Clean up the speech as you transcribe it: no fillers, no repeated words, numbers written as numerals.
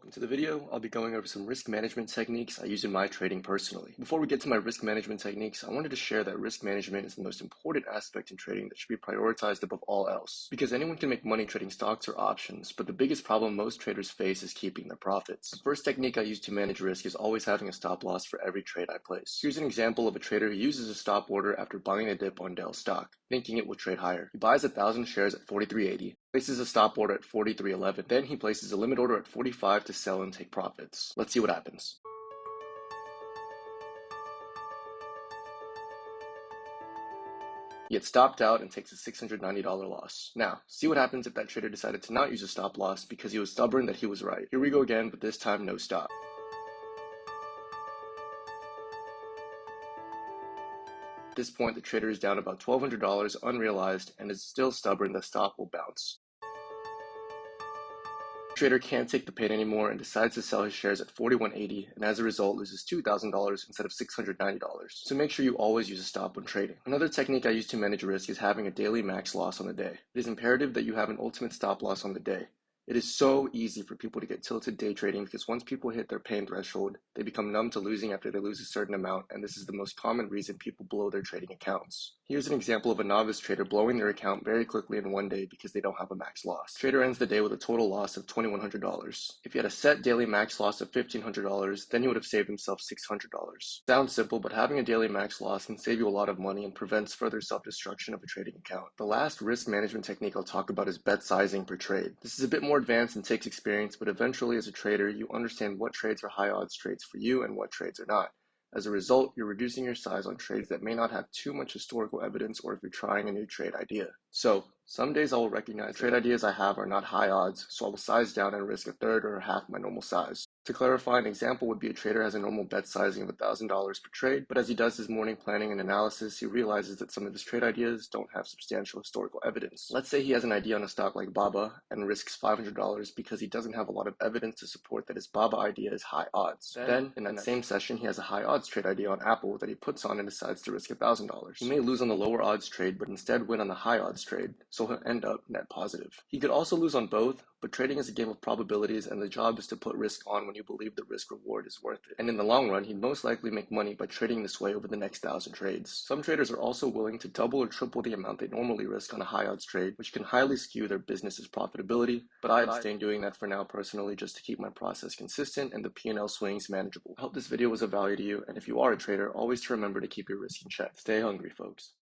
welcome to the video. I'll be going over some risk management techniques I use in my trading personally. Before we get to my risk management techniques, I wanted to share that risk management is the most important aspect in trading that should be prioritized above all else. Because anyone can make money trading stocks or options, but the biggest problem most traders face is keeping their profits. The first technique I use to manage risk is always having a stop loss for every trade I place. Here's an example of a trader who uses a stop order after buying a dip on Dell stock, thinking it will trade higher. He buys 1,000 shares at 43.80. Places a stop order at 43.11. Then he places a limit order at 45 to sell and take profits. Let's see what happens. He had stopped out and takes a $690 loss. Now, see what happens if that trader decided to not use a stop loss because he was stubborn that he was right. Here we go again, but this time no stop. At this point, the trader is down about $1,200 unrealized and is still stubborn the stock will bounce. The trader can't take the pain anymore and decides to sell his shares at 41.80 and as a result loses $2,000 instead of $690. So make sure you always use a stop when trading. Another technique I use to manage risk is having a daily max loss on the day. It is imperative that you have an ultimate stop loss on the day. It is so easy for people to get tilted day trading because once people hit their pain threshold, they become numb to losing after they lose a certain amount, and this is the most common reason people blow their trading accounts. Here's an example of a novice trader blowing their account very quickly in one day because they don't have a max loss. Trader ends the day with a total loss of $2,100. If he had a set daily max loss of $1,500, then he would have saved himself $600. Sounds simple, but having a daily max loss can save you a lot of money and prevents further self-destruction of a trading account. The last risk management technique I'll talk about is bet sizing per trade. This is a bit more advanced and takes experience, but eventually as a trader, you understand what trades are high odds trades for you and what trades are not. As a result, you're reducing your size on trades that may not have too much historical evidence or if you're trying a new trade idea. So, some days I will recognize trade ideas I have are not high odds, so I will size down and risk a third or a half my normal size. To clarify, an example would be a trader has a normal bet sizing of $1,000 per trade, but as he does his morning planning and analysis, he realizes that some of his trade ideas don't have substantial historical evidence. Let's say he has an idea on a stock like BABA and risks $500 because he doesn't have a lot of evidence to support that his BABA idea is high odds. Then, in that same session, he has a high odds trade idea on Apple that he puts on and decides to risk $1,000. He may lose on the lower odds trade, but instead win on the high odds trade, so he'll end up net positive. He could also lose on both, but trading is a game of probabilities and the job is to put risk on when you believe the risk reward is worth it. And in the long run, he'd most likely make money by trading this way over the next 1,000 trades. Some traders are also willing to double or triple the amount they normally risk on a high odds trade, which can highly skew their business's profitability, but I abstain doing that for now personally just to keep my process consistent and the P&L swings manageable. I hope this video was of value to you, and if you are a trader, always remember to keep your risk in check. Stay hungry, folks.